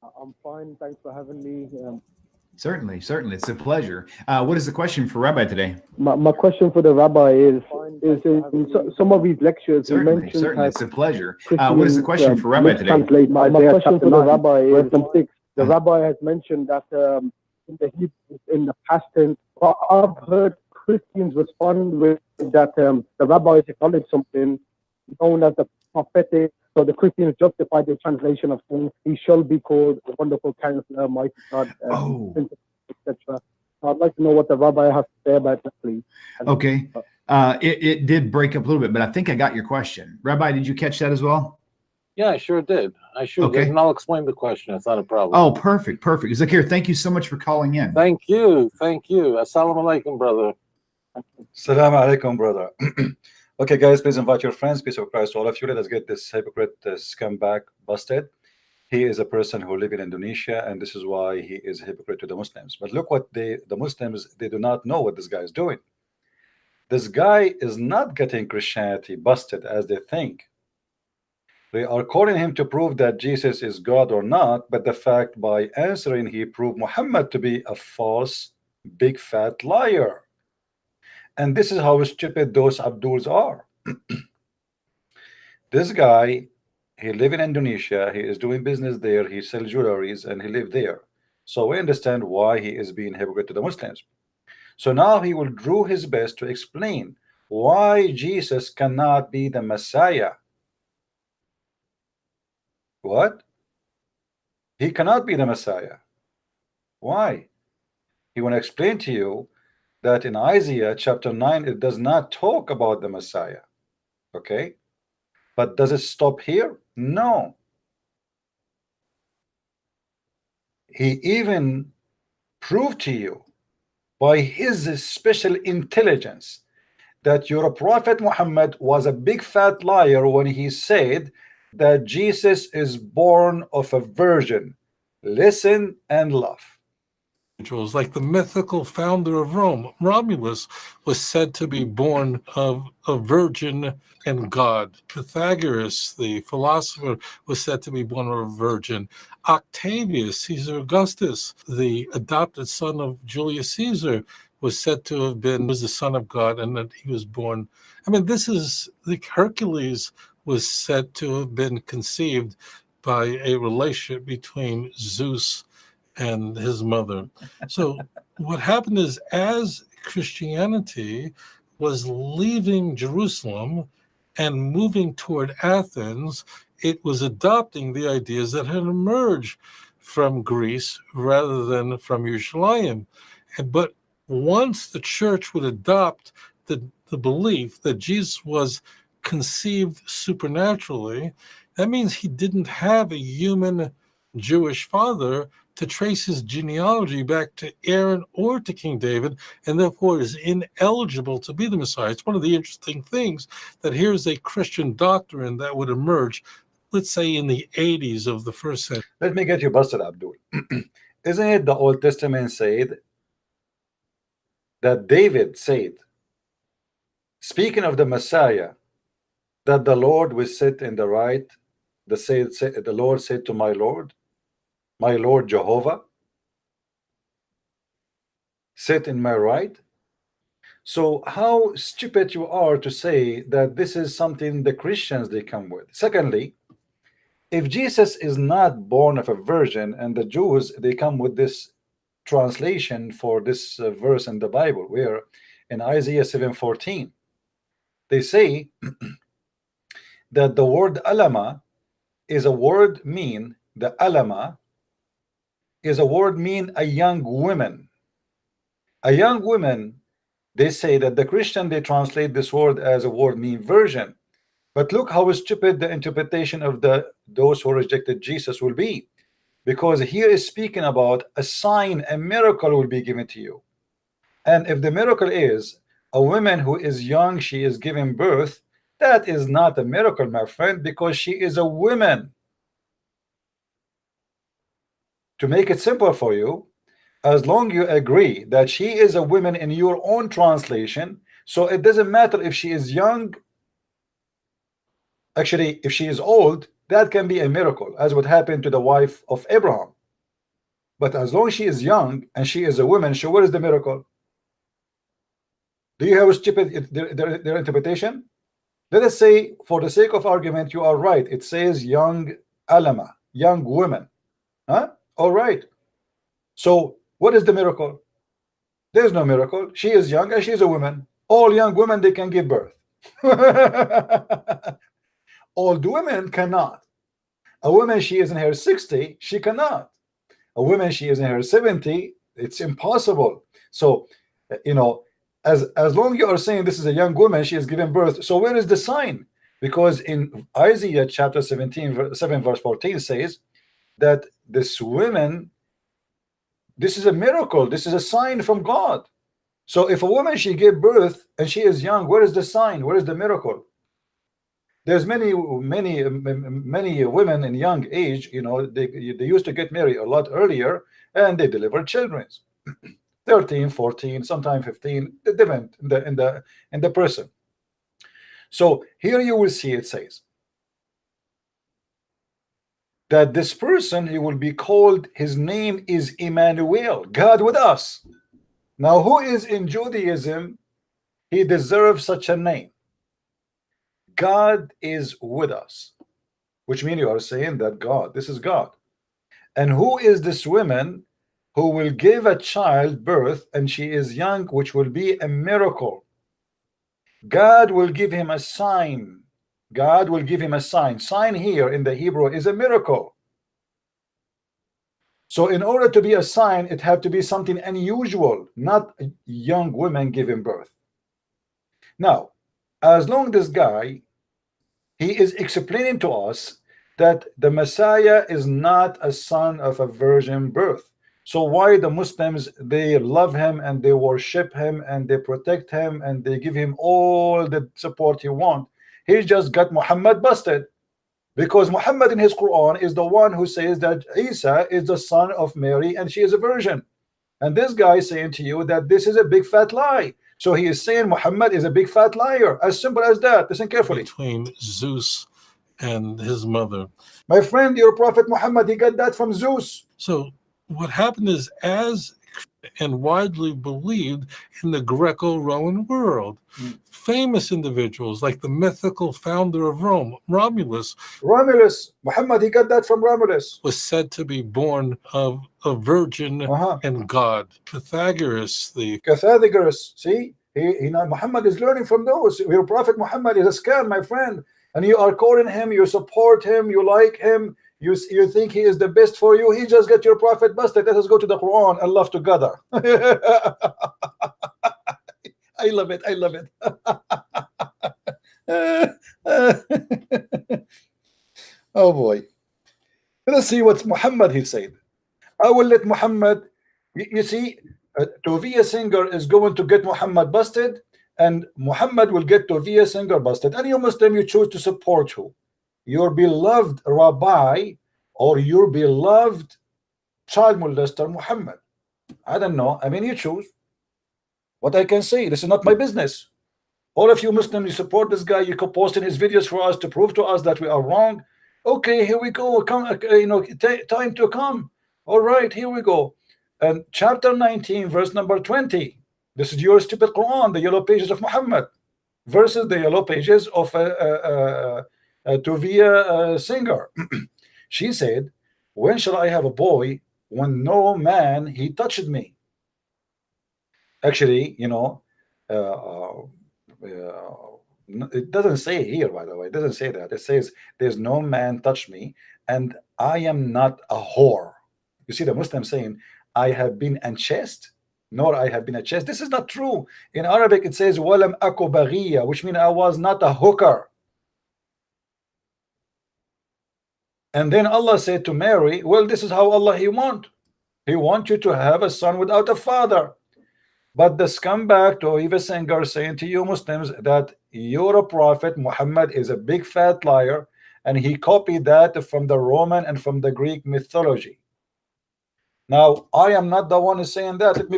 I'm fine. Thanks for having me. Certainly, certainly. It's a pleasure. What is the question for Rabbi today? My question for the rabbi is in some of his lectures he Certainly, mentions certainly. how It's a pleasure. What is the Christians question for Rabbi today? mistranslate my question for the rabbi is the rabbi has mentioned that in the in the past tense. Well, I've heard Christians respond with that the rabbis acknowledge something known as the prophetic. So the Christians justify the translation of things. He shall be called a wonderful counselor, mighty God, Oh, etc. I'd like to know what the rabbi has to say about that, please. okay. It did break up a little bit, but I think I got your question. Rabbi, did you catch that as well? Yeah, I sure did. I sure did. Okay. And I'll explain the question. It's not a problem. Oh, perfect, perfect. Zakir, thank you so much for calling in. Thank you. Thank you. Assalamu alaikum, brother. Salam alaikum, brother. Okay, guys, please invite your friends. Peace of Christ to all of you. Let us get this hypocrite scumbag busted. He is a person who lives in Indonesia, and this is why he is a hypocrite to the Muslims. But look what the Muslims, they do not know what this guy is doing. This guy is not getting Christianity busted as they think. They are calling him to prove that Jesus is God or not, but the fact by answering he proved Muhammad to be a false, big fat liar. And this is how stupid those Abduls are. This guy, he live in Indonesia, he is doing business there, he sells jewelries and he live there. So we understand why he is being hypocrite to the Muslims. So now he will do his best to explain why Jesus cannot be the Messiah. What? He cannot be the Messiah. Why? He want to explain to you that in Isaiah chapter 9 it does not talk about the Messiah. Okay? But does it stop here? No. He even proved to you by his special intelligence that your prophet Muhammad was a big fat liar when he said that Jesus is born of a virgin. Listen and laugh. Individuals, like the mythical founder of Rome, Romulus, was said to be born of a virgin and God. Pythagoras, the philosopher, was said to be born of a virgin. Octavius, Caesar Augustus, the adopted son of Julius Caesar, was said to have been was the son of God, and that he was born. I mean, this is the Hercules was said to have been conceived by a relationship between Zeus and his mother. So what happened is, as Christianity was leaving Jerusalem and moving toward Athens, it was adopting the ideas that had emerged from Greece rather than from Yerushalayim. But once the church would adopt the belief that Jesus was conceived supernaturally, that means he didn't have a human Jewish father to trace his genealogy back to Aaron or to King David, and therefore is ineligible to be the Messiah. It's one of the interesting things that here's a Christian doctrine that would emerge, let's say, in the 80s of the first century. Let me get you busted, Abdul. Isn't it the Old Testament said that David said, speaking of the Messiah, that the Lord will sit in the right, the Lord said to my Lord Jehovah, sit in my right. So how stupid you are to say that this is something the Christians they come with. Secondly, if Jesus is not born of a virgin, and the Jews they come with this translation for this verse in the Bible, where in Isaiah 7:14 they say that the word alama is a word mean the alama is a word mean a young woman. A young woman, they say that the Christian they translate this word as a word mean virgin. But look how stupid the interpretation of those who rejected Jesus will be, because here is speaking about a sign, a miracle will be given to you. And if the miracle is a woman who is young, she is giving birth, that is not a miracle, my friend, because she is a woman. To make it simple for you, as long you agree that she is a woman in your own translation, so it doesn't matter if she is young. Actually, if she is old, that can be a miracle, as what happened to the wife of Abraham. But as long as she is young and she is a woman, so what is the miracle? Do you have a stupid their interpretation? Let us say, for the sake of argument, you are right. It says young alama, young women. Huh? All right. So what is the miracle? There's no miracle. She is young and she is a woman. All young women, they can give birth. Old women cannot. A woman, she is in her 60, she cannot. A woman, she is in her 70, it's impossible. So, you know, as long as you are saying this is a young woman, she is giving birth, so where is the sign? Because in Isaiah chapter 17, 7 verse 14 says that this woman, this is a miracle, this is a sign from God. So if a woman, she gave birth and she is young, where is the sign? Where is the miracle? There's many women in young age, you know, they used to get married a lot earlier and they delivered children. 13, 14, sometimes 15, different in the person. So here you will see it says that this person, he will be called, his name is Emmanuel, God with us. Now who is in Judaism, he deserves such a name? God is with us, which means you are saying that God, this is God. And who is this woman who will give a child birth and she is young, which will be a miracle? God will give him a sign. God will give him a sign. Sign here in the Hebrew is a miracle. So in order to be a sign, it have to be something unusual, not a young women giving birth. Now, as long as this guy, he is explaining to us that the Messiah is not a son of a virgin birth. So why the Muslims, they love him and they worship him and they protect him and they give him all the support he wants? He just got Muhammad busted, because Muhammad in his Quran is the one who says that Isa is the son of Mary and she is a virgin. And this guy is saying to you that this is a big fat lie. So he is saying Muhammad is a big fat liar. As simple as that. Listen carefully. Between Zeus and his mother. My friend, your prophet Muhammad, he got that from Zeus. So what happened is, as and widely believed in the Greco-Roman world, famous individuals like the mythical founder of Rome, Romulus, Muhammad, he got that from Romulus, was said to be born of a virgin and God. Pythagoras, see, Muhammad is learning from those. Your prophet Muhammad is a scam, my friend, and you are calling him, you support him, you like him, you think he is the best for you. He just got your prophet busted. Let us go to the Quran and love together. I love it. I love it. Oh boy. Let us see what Muhammad he said. I will let Muhammad, you see, Tovia Singer is going to get Muhammad busted, and Muhammad will get Tovia Singer busted. And you Muslim, you choose to support who? Your beloved rabbi or your beloved child molester Muhammad? I don't know. I mean, you choose. What I can say, this is not my business. All of you Muslims, you support this guy, you posting his videos for us to prove to us that we are wrong. Okay, here we go. Come, you know, time to come. All right, here we go. And chapter 19, verse number 20. This is your stupid Quran, the yellow pages of Muhammad, versus the yellow pages of Tovia Singer. She said, when shall I have a boy when no man he touched me? Actually, you know, it doesn't say here, by the way. It doesn't say that. It says there's no man touched me and I am not a whore. You see the Muslim saying I have been unchaste, nor I have been a chaste. This is not true. In Arabic it says walam aku baghiya, which means I was not a hooker. And then Allah said to Mary, well, this is how Allah he wants you to have a son without a father. But the scumbag Tovia Singer saying to you Muslims that your prophet Muhammad is a big fat liar, and he copied that from the Roman and from the Greek mythology. Now I am not the one who's saying that. Let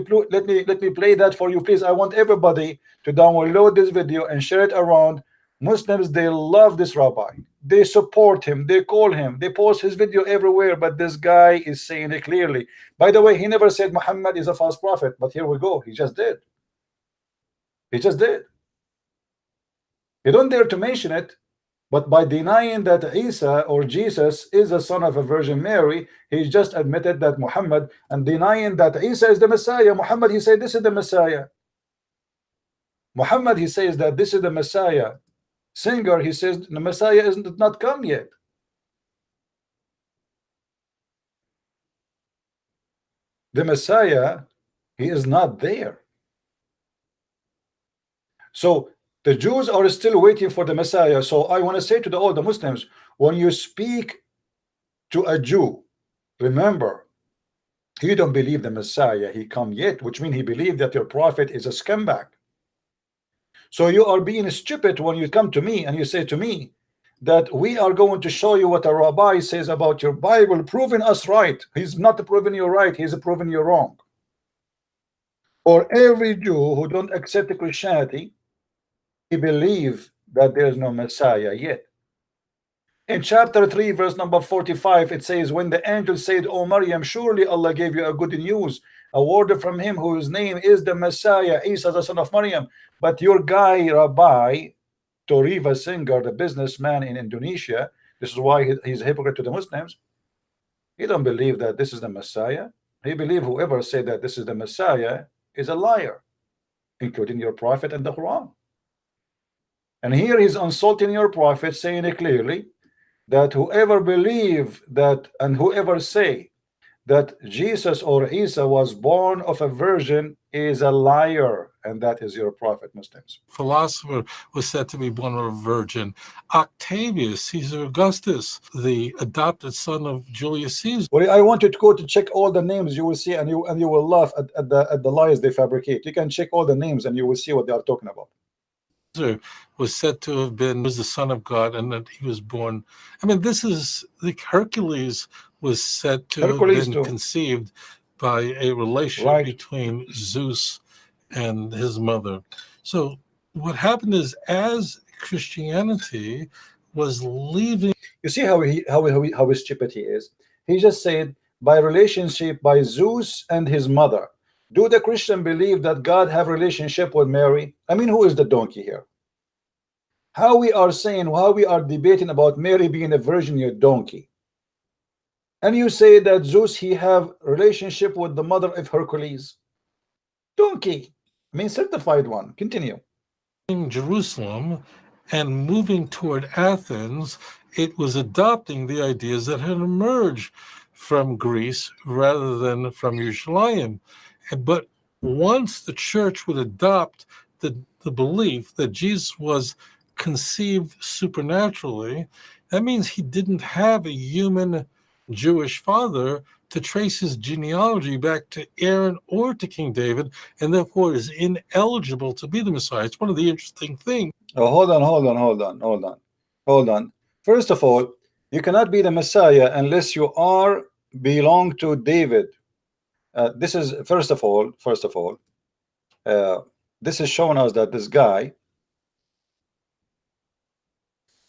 me play that for you, please. I want everybody to download this video and share it around. Muslims, they love this rabbi. they support him, they call him, they post his video everywhere, but this guy is saying it clearly. By the way, he never said Muhammad is a false prophet, but here we go, he just did. He just did. He don't dare to mention it, but by denying that Isa or Jesus is a son of a Virgin Mary, he just admitted that Muhammad, and denying that Isa is the Messiah. Muhammad, he said this is the Messiah. Muhammad, he says that this is the Messiah. Singer, he says the Messiah is not come yet. The Messiah, he is not there. So the Jews are still waiting for the Messiah. So I want to say to all the Muslims, when you speak to a Jew, remember, he don't believe the Messiah he come yet, which means he believed that your prophet is a scumbag. So you are being stupid when you come to me and you say to me that we are going to show you what a rabbi says about your Bible, proving us right. He's not proving you right, he's proving you wrong. Or every Jew who don't accept Christianity, he believe that there is no Messiah yet. In chapter 3 verse number 45, it says, when the angel said, "O Maryam, surely Allah gave you a good news, a word from him whose name is the Messiah, Isa the son of Maryam." But your guy Rabbi Tovia Singer, the businessman in Indonesia, this is why he's a hypocrite to the Muslims. He don't believe that this is the Messiah. He believes whoever said that this is the Messiah is a liar, including your prophet and the Quran. And here he's insulting your prophet, saying it clearly that whoever believe that and whoever say that Jesus or Isa was born of a virgin is a liar, and that is your prophet, Muslims. Philosopher was said to be born of a virgin. Octavius Caesar Augustus, the adopted son of Julius Caesar. Well, I want you to go to check all the names. You will see, and you will laugh at the lies they fabricate. You can check all the names, and you will see what they are talking about. Was said to have been was the son of God, and that he was born. I mean, this is like Hercules was said to have been conceived by a relationship between Zeus and his mother. So what happened is, as Christianity was leaving, you see how stupid he is. He just said by relationship by Zeus and his mother. Do the Christian believe that God have relationship with Mary? I mean, who is the donkey here? How we are saying, how we are debating about Mary being a virgin, you donkey. And you say that Zeus, he have relationship with the mother of Hercules. Donkey. I mean, certified one. Continue. In Jerusalem and moving toward Athens, it was adopting the ideas that had emerged from Greece rather than from Yerushalayim. But once the church would adopt the belief that Jesus was conceived supernaturally, that means he didn't have a human Jewish father to trace his genealogy back to Aaron or to King David, and therefore is ineligible to be the Messiah. It's one of the interesting things. Oh, hold on. First of all, you cannot be the Messiah unless you belong to David. This is first of all, this is showing us that this guy,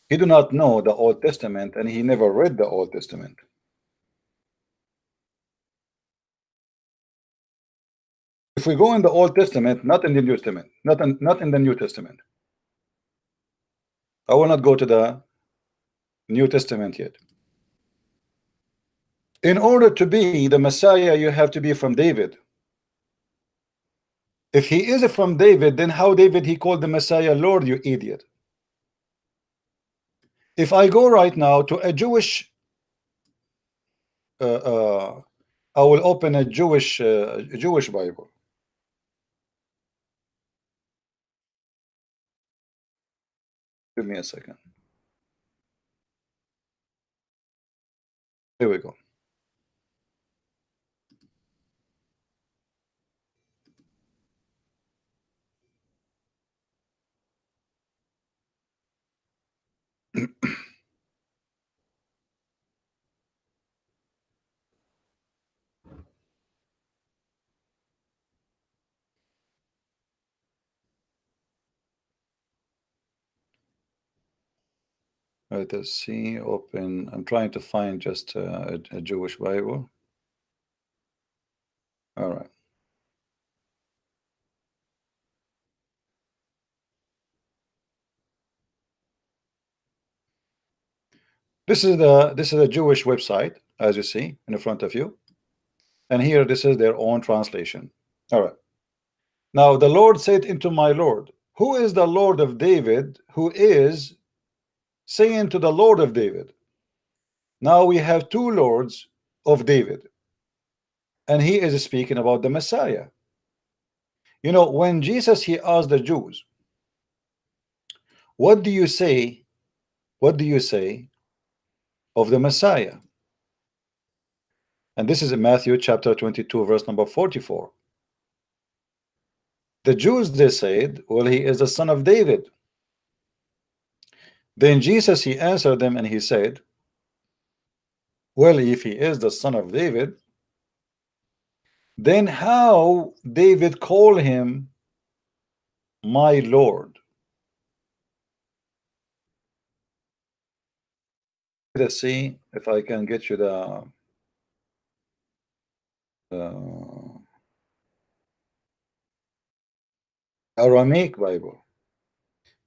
he do not know the Old Testament, and he never read the Old Testament. If we go in the Old Testament, not in the New Testament, not in the New Testament. I will not go to the New Testament yet. In order to be the Messiah, you have to be from David. If he is from David, then how David he called the Messiah Lord, you idiot? If I go right now to a Jewish, I will open a Jewish Bible. Give me a second. Here we go. Let us see. Open. I'm trying to find just a Jewish Bible. All right. This is a Jewish website, as you see in front of you, and here this is their own translation. All right. Now the Lord said unto my Lord, who is the Lord of David, who is saying to the Lord of David? Now we have two lords of David, and he is speaking about the Messiah. You know, when Jesus, he asked the Jews, what do you say? What do you say of the Messiah? And this is in Matthew chapter 22, verse number 44. The Jews, they said, well, he is the son of David. Then Jesus, he answered them and he said, well, if he is the son of David, then how David called him my Lord? Let's see if I can get you the Aramaic Bible,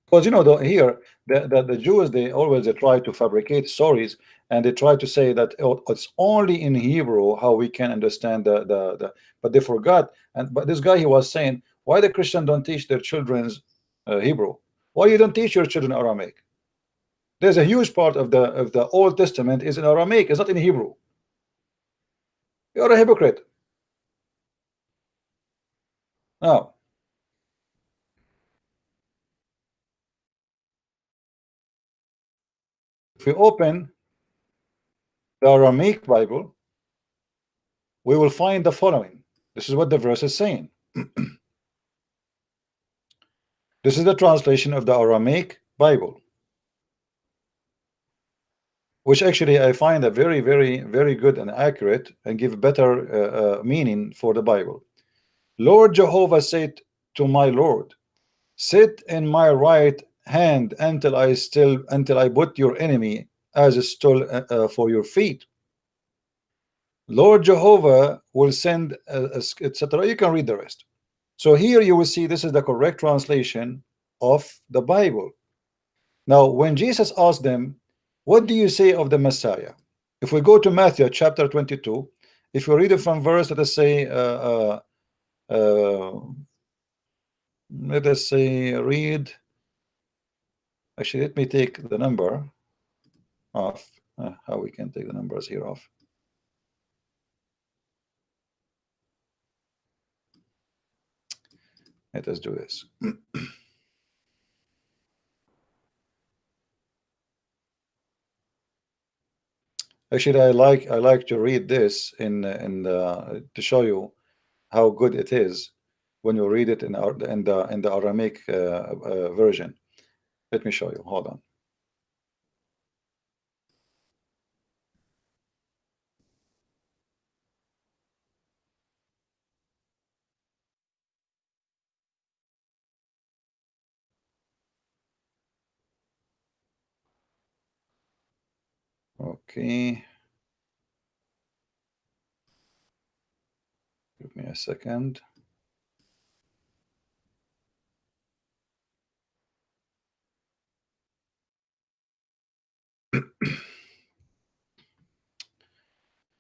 because you know here the Jews, they always try to fabricate stories, and they try to say that it's only in Hebrew how we can understand but they forgot. But this guy, he was saying, why the Christian don't teach their children's Hebrew? Why you don't teach your children Aramaic? There's a huge part of the Old Testament is in Aramaic, it's not in Hebrew. You're a hypocrite. Now, if we open the Aramaic Bible, we will find the following. This is what the verse is saying. This is the translation of the Aramaic Bible, which actually I find a very, very, very good and accurate and give better meaning for the Bible. Lord Jehovah said to my Lord, sit in my right hand until I put your enemy as a stool for your feet. Lord Jehovah will send, etc. You can read the rest. So here you will see this is the correct translation of the Bible. Now, when Jesus asked them, what do you say of the Messiah? If we go to Matthew chapter 22, if you read it from verse, let us say, read. Actually, let me take the number off. How we can take the numbers here off. Let us do this. Actually, I like to read this to show you how good it is when you read it in the Aramaic version. Let me show you. Hold on. Okay. Give me a second.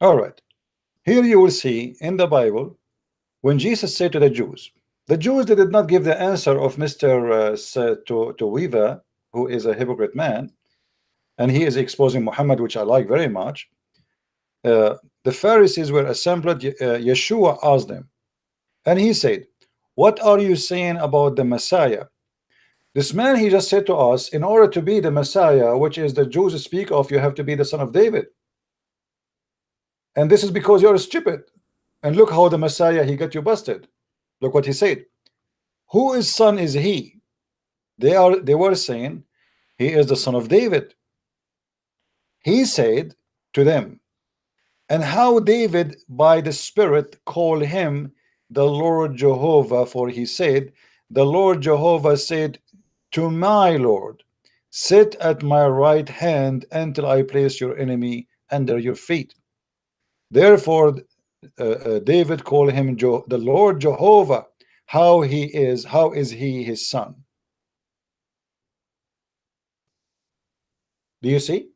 All right. Here you will see in the Bible when Jesus said to the Jews they did not give the answer of Mr. Tovia, who is a hypocrite man, and he is exposing Muhammad, which I like very much. The Pharisees were assembled. Yeshua asked them, and he said, what are you saying about the Messiah? This man, he just said to us, in order to be the Messiah, which is the Jews speak of, you have to be the son of David. And this is because you're stupid. And look how the Messiah, he got you busted. Look what he said. Whose son is he? They were saying he is the son of David. He said to them, and how David by the Spirit called him the Lord Jehovah, for he said, the Lord Jehovah said to my Lord. sit at my right hand until I place your enemy under your feet. Therefore, David called him the Lord Jehovah. How is he his son? Do you see?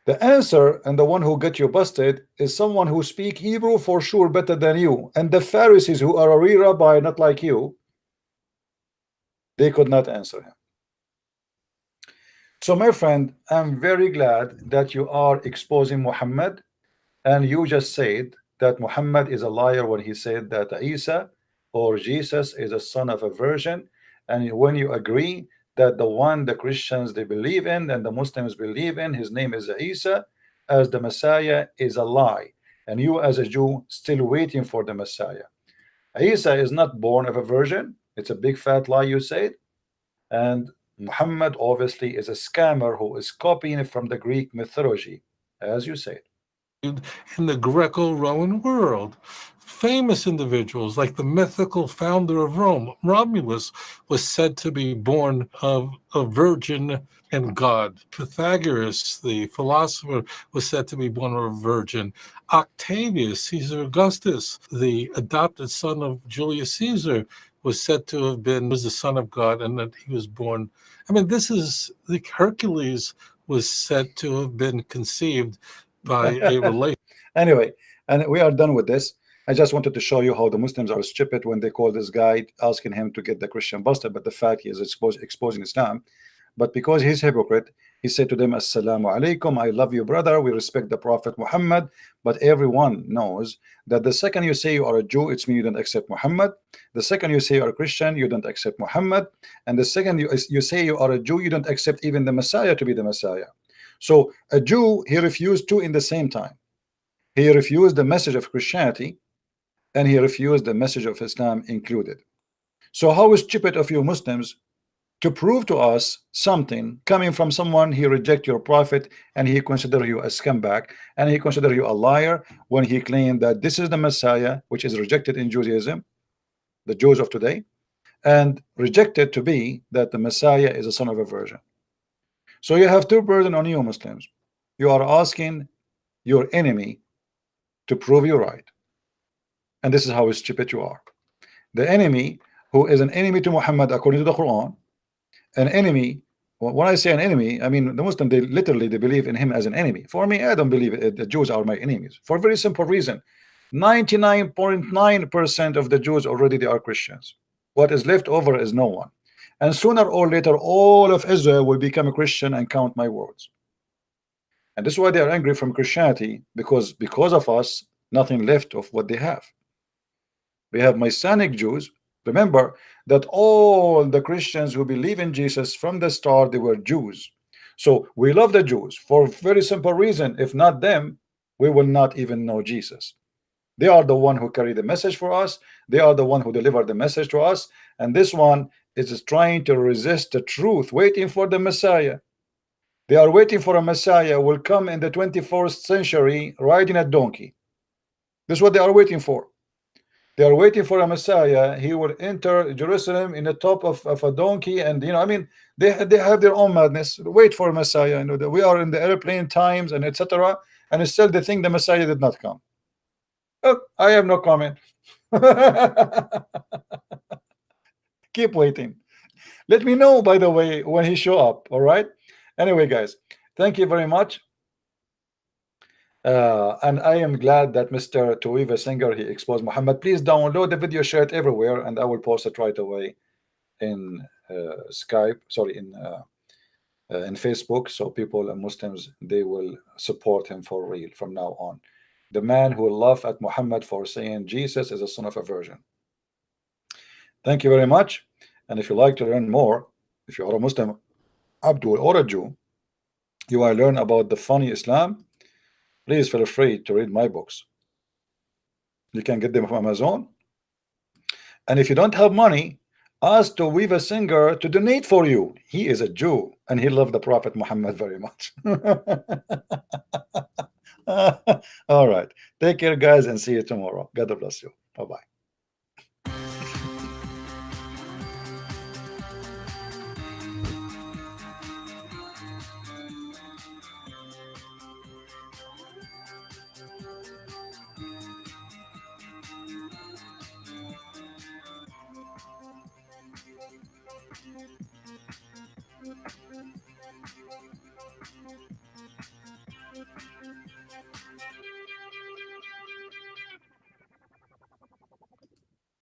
The answer, and the one who got you busted, is someone who speak Hebrew for sure better than you. And the Pharisees, who are a real rabbi, not like you, they could not answer him. So my friend, I'm very glad that you are exposing Muhammad, and you just said that Muhammad is a liar when he said that Isa or Jesus is a son of a virgin. And when you agree that the one the Christians they believe in and the Muslims believe in, his name is Isa, as the Messiah, is a lie, and you as a Jew still waiting for the Messiah. Isa is not born of a virgin. It's a big fat lie you said. And Muhammad obviously is a scammer who is copying from the Greek mythology, as you said. In the Greco-Roman world, famous individuals like the mythical founder of Rome, Romulus, was said to be born of a virgin and God. Pythagoras, the philosopher, was said to be born of a virgin. Octavius, Caesar Augustus, the adopted son of Julius Caesar, was said to have been the son of God, and that he was born. I mean, this is like Hercules was said to have been conceived by a relation. Anyway, and we are done with this. I just wanted to show you how the Muslims are stupid when they call this guy, asking him to get the Christian busted, but the fact he is exposing Islam. But because he's hypocrite, he said to them, Assalamu alaikum, I love you, brother, we respect the Prophet Muhammad, but everyone knows that the second you say you are a Jew, it's mean you don't accept Muhammad. The second you say you are a Christian, you don't accept Muhammad. And the second you say you are a Jew, you don't accept even the Messiah to be the Messiah. So a Jew, he refused two in the same time. He refused the message of Christianity, and he refused the message of Islam included. So how stupid of you Muslims to prove to us something coming from someone he reject your prophet, and he consider you a scumbag, and he consider you a liar when he claimed that this is the Messiah, which is rejected in Judaism, the Jews of today, and rejected to be that the Messiah is a son of a virgin. So you have two burden on you Muslims. You are asking your enemy to prove you right, and this is how stupid you are. The enemy, who is an enemy to Muhammad according to the Quran, an enemy. When I say an enemy, I mean the Muslim, they literally they believe in him as an enemy. For me, I don't believe it. The Jews are my enemies for a very simple reason. 99.9% of the Jews already they are Christians. What is left over is no one, and sooner or later all of Israel will become a Christian and count my words. And this is why they are angry from Christianity, because of us nothing left of what they have. We have Messianic Jews. Remember that all the Christians who believe in Jesus from the start, they were Jews. So we love the Jews for a very simple reason. If not them, we will not even know Jesus. They are the one who carry the message for us. They are the one who deliver the message to us. And this one is trying to resist the truth, waiting for the Messiah. They are waiting for a Messiah will come in the 21st century riding a donkey. This is what they are waiting for. They are waiting for a Messiah. He will enter Jerusalem in the top of a donkey, and I mean, they have their own madness. Wait for a Messiah. That we are in the airplane times and etc. And still they think the Messiah did not come. Oh, I have no comment. Keep waiting. Let me know, by the way, when he show up. All right. Anyway, guys, thank you very much. And I am glad that Mr. Tovia Singer, he exposed Muhammad. Please download the video, share it everywhere, and I will post it right away in Skype, sorry, in Facebook, so people and Muslims, they will support him for real from now on. The man who will laugh at Muhammad for saying Jesus is a son of a virgin. Thank you very much. And if you like to learn more, if you are a Muslim, Abdul, or a Jew, you want to learn about the funny Islam, please feel free to read my books. You can get them from Amazon. And if you don't have money, ask Tovia Singer to donate for you. He is a Jew and he loved the Prophet Muhammad very much. All right. Take care, guys, and see you tomorrow. God bless you. Bye-bye.